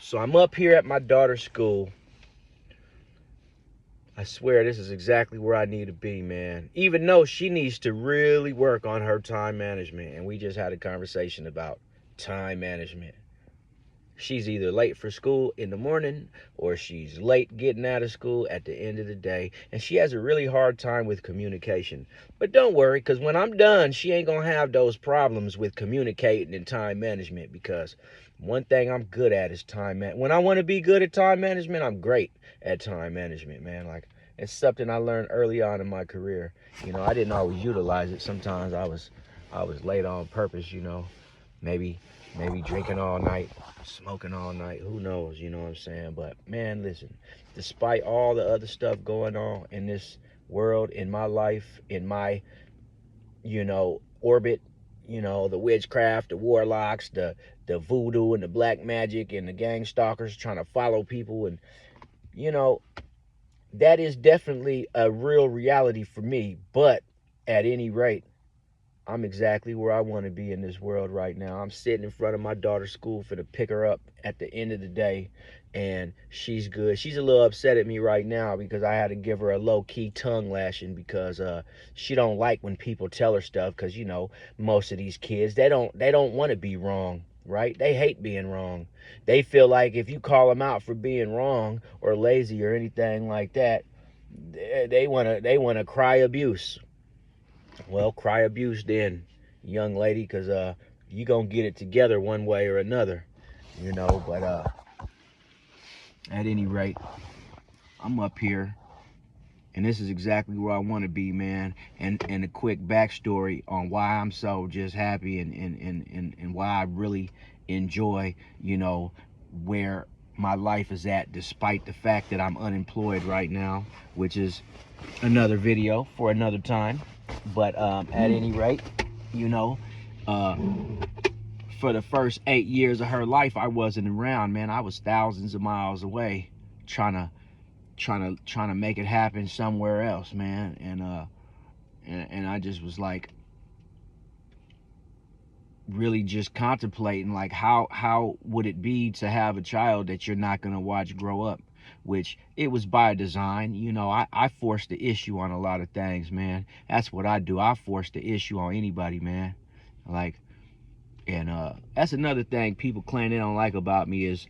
So I'm up here at my daughter's school. I swear this is exactly where I need to be, man. Even though she needs to really work on her time management. And we just had a conversation about time management. She's either late for school in the morning or she's late getting out of school at the end of the day. And she has a really hard time with communication. But don't worry, because when I'm done, she ain't going to have those problems with communicating and time management. Because one thing I'm good at is time management. When I want to be good at time management, I'm great at time management, man. Like, it's something I learned early on in my career. I didn't always utilize it. Sometimes I was late on purpose, maybe drinking all night, smoking all night, who knows, you know what I'm saying? But man, listen, despite all the other stuff going on in this world, in my life, in my, orbit, the witchcraft, the warlocks, the voodoo and the black magic and the gang stalkers trying to follow people, and you know, that is definitely a real reality for me. But at any rate, I'm exactly where I want to be in this world right now. I'm sitting in front of my daughter's school for to pick her up at the end of the day, and she's good. She's a little upset at me right now because I had to give her a low-key tongue lashing because she don't like when people tell her stuff, because most of these kids, they don't want to be wrong, right? They hate being wrong. They feel like if you call them out for being wrong or lazy or anything like that, they want to cry abuse. Well, cry abuse then, young lady, because you gonna get it together one way or another, but at any rate, I'm up here, and this is exactly where I want to be, man. And a quick backstory on why I'm so just happy, and why I really enjoy, where my life is at, despite the fact that I'm unemployed right now, which is another video for another time. But at any rate, you know, uh, for the first 8 years of her life, I wasn't around, man. I was thousands of miles away, trying to make it happen somewhere else, man. And I just was like, really just contemplating, like, how would it be to have a child that you're not gonna watch grow up, which it was by design. I force the issue on a lot of things, man. That's what I do. I force the issue on anybody, man. Like, and that's another thing people claim they don't like about me is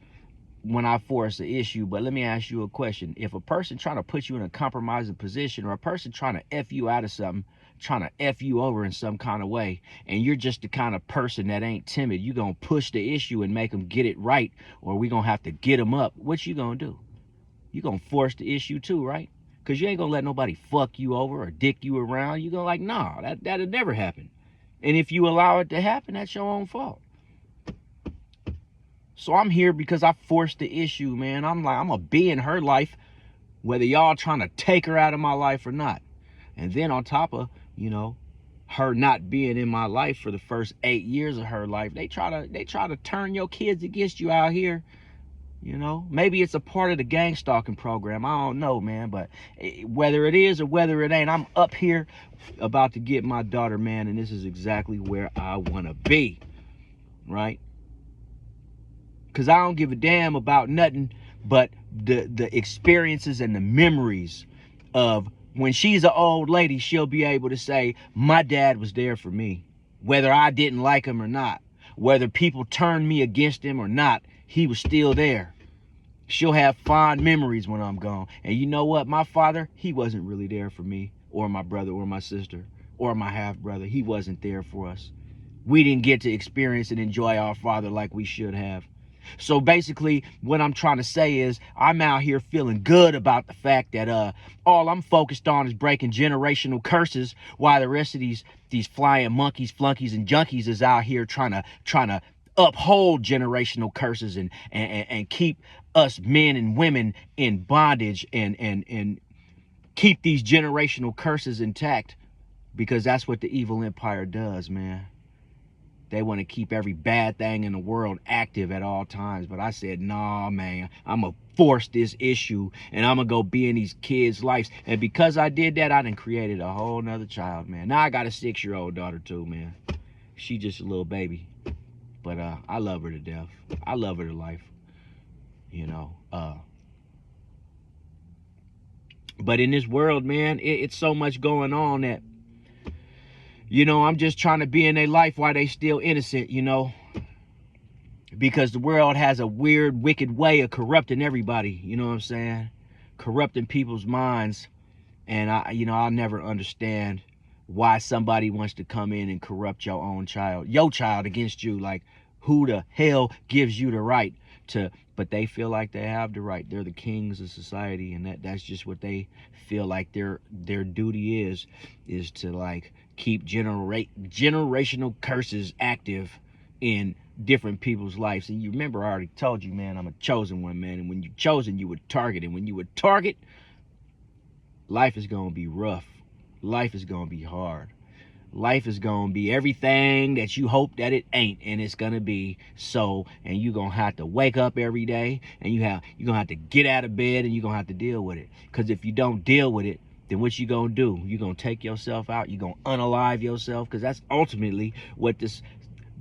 when I force the issue. But let me ask you a question. If a person trying to put you in a compromising position, or a person trying to F you out of something, trying to F you over in some kind of way, and you're just the kind of person that ain't timid, you gonna push the issue and make them get it right, or we gonna have to get them up, what you gonna do? You gonna force the issue too, right? Because you ain't gonna let nobody fuck you over or dick you around. You gonna like, nah, that'll never happen. And if you allow it to happen, that's your own fault. So I'm here because I forced the issue, man. I'm gonna be in her life, whether y'all trying to take her out of my life or not. And then on top of, her not being in my life for the first 8 years of her life, they try to turn your kids against you out here. Maybe it's a part of the gang stalking program. I don't know, man. But whether it is or whether it ain't, I'm up here about to get my daughter, man. And this is exactly where I want to be, right? Because I don't give a damn about nothing but the experiences and the memories of when she's an old lady. She'll be able to say, my dad was there for me, whether I didn't like him or not, whether people turned me against him or not, he was still there. She'll have fond memories when I'm gone. And you know what? My father, he wasn't really there for me or my brother or my sister or my half brother. He wasn't there for us. We didn't get to experience and enjoy our father like we should have. So basically, what I'm trying to say is I'm out here feeling good about the fact that all I'm focused on is breaking generational curses, while the rest of these flying monkeys, flunkies, and junkies is out here trying to uphold generational curses and keep us men and women in bondage and keep these generational curses intact, because that's what the evil empire does, man. They want to keep every bad thing in the world active at all times. But I said, nah, man, I'm going to force this issue and I'm going to go be in these kids' lives. And because I did that, I done created a whole nother child, man. Now I got a 6-year-old daughter too, man. She just a little baby. But I love her to death. I love her to life. you know. But in this world, man, it's so much going on that, you know, I'm just trying to be in their life while they still innocent, you know, because the world has a weird, wicked way of corrupting everybody, you know what I'm saying? Corrupting people's minds. And I'll never understand why somebody wants to come in and corrupt your child against you. Like, who the hell gives you the right to? But they feel like they have the right. They're the kings of society, and that's just what they feel like their duty is to, like, keep generational curses active in different people's lives. And you remember, I already told you, man, I'm a chosen one, man. And when you're chosen, you would target. And when you would target, life is going to be rough. Life is going to be hard. Life is going to be everything that you hope that it ain't, and it's going to be so. And you're going to have to wake up every day, and you're going to have to get out of bed, and you're going to have to deal with it. Because if you don't deal with it, then what you going to do? You're going to take yourself out. You're going to unalive yourself, because that's ultimately what this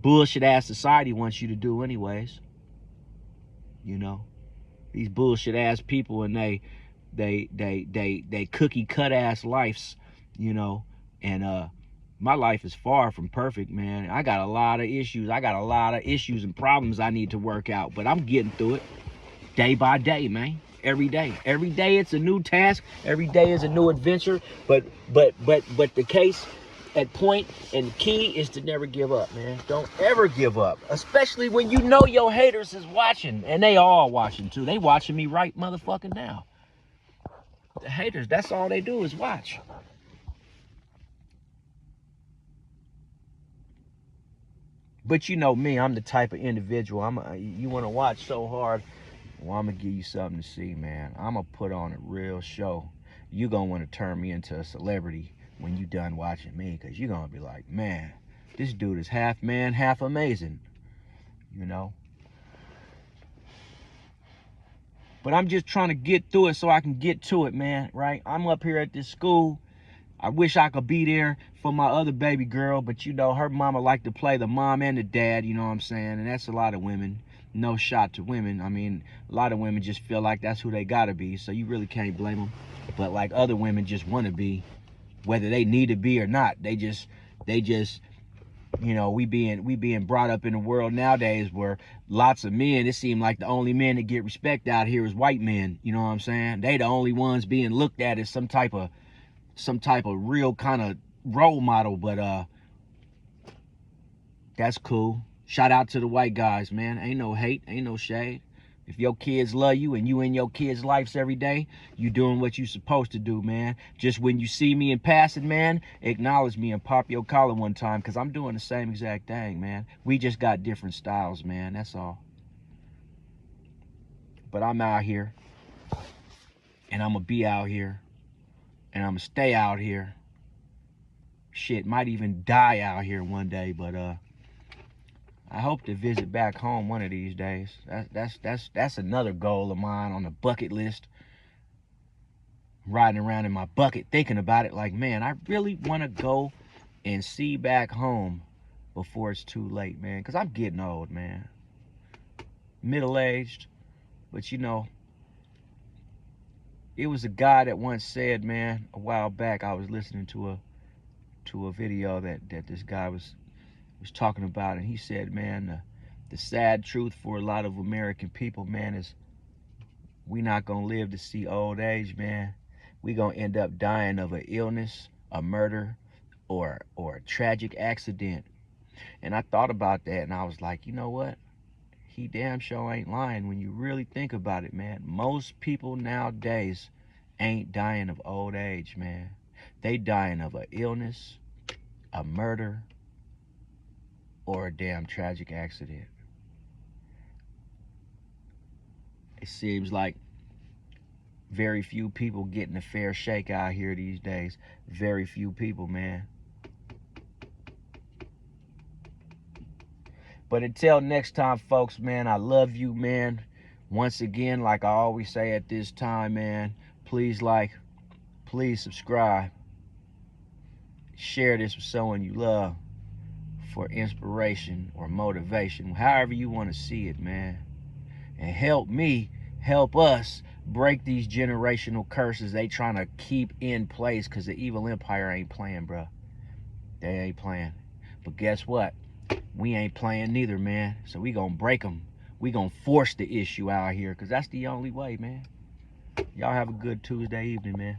bullshit-ass society wants you to do anyways. You know? These bullshit-ass people, and they cookie cut ass lives, you know. And my life is far from perfect, man. I got a lot of issues. And problems I need to work out, but I'm getting through it day by day, man. Every day it's a new task. Every day is a new adventure. But the case at point and the key is to never give up, man. Don't ever give up, especially when you know your haters is watching, and they all watching too. They watching me right motherfucking now. The haters, that's all they do is watch. But you know me, I'm the type of individual, you want to watch so hard, well, I'm going to give you something to see, man. I'm going to put on a real show. You're going to want to turn me into a celebrity when you done watching me, because you're going to be like, man, this dude is half man, half amazing, you know. But I'm just trying to get through it so I can get to it, man, right? I'm up here at this school. I wish I could be there for my other baby girl, but, you know, her mama like to play the mom and the dad, you know what I'm saying? And that's a lot of women. No shot to women. I mean, a lot of women just feel like that's who they gotta be, so you really can't blame them. But, like, other women just want to be, whether they need to be or not. They just, you know, we being brought up in a world nowadays where lots of men, it seems like the only men that get respect out here is white men, you know what I'm saying? They the only ones being looked at as some type of real kind of role model. But that's cool. Shout out to the white guys, man. Ain't no hate, ain't no shade. If your kids love you and you in your kids' lives every day, you doing what you supposed to do, man. Just when you see me in passing, man, acknowledge me and pop your collar one time, because I'm doing the same exact thing, man. We just got different styles, man. That's all. But I'm out here, and I'm going to be out here, and I'm going to stay out here. Shit, might even die out here one day, but I hope to visit back home one of these days. That's another goal of mine on the bucket list. Riding around in my bucket thinking about it, like, man, I really want to go and see back home before it's too late, man, because I'm getting old, man. Middle-aged, but, you know, it was a guy that once said, man, a while back, I was listening to a video that this guy was talking about, and he said, man, the sad truth for a lot of American people, man, is we not gonna live to see old age, man. We gonna end up dying of an illness, a murder, or a tragic accident. And I thought about that, and I was like, you know what? He damn sure ain't lying when you really think about it, man. Most people nowadays ain't dying of old age, man. They dying of an illness, a murder, or a damn tragic accident. It seems like very few people getting a fair shake out here these days. Very few people, man. But until next time, folks, man, I love you, man. Once again, like I always say at this time, man, please like, please subscribe. Share this with someone you love for inspiration or motivation, however you want to see it, man. And help me help us break these generational curses they trying to keep in place, because the evil empire ain't playing, bro. They ain't playing. But guess what? We ain't playing neither, man. So we gonna break them. We gonna force the issue out here, because that's the only way, man. Y'all have a good Tuesday evening, man.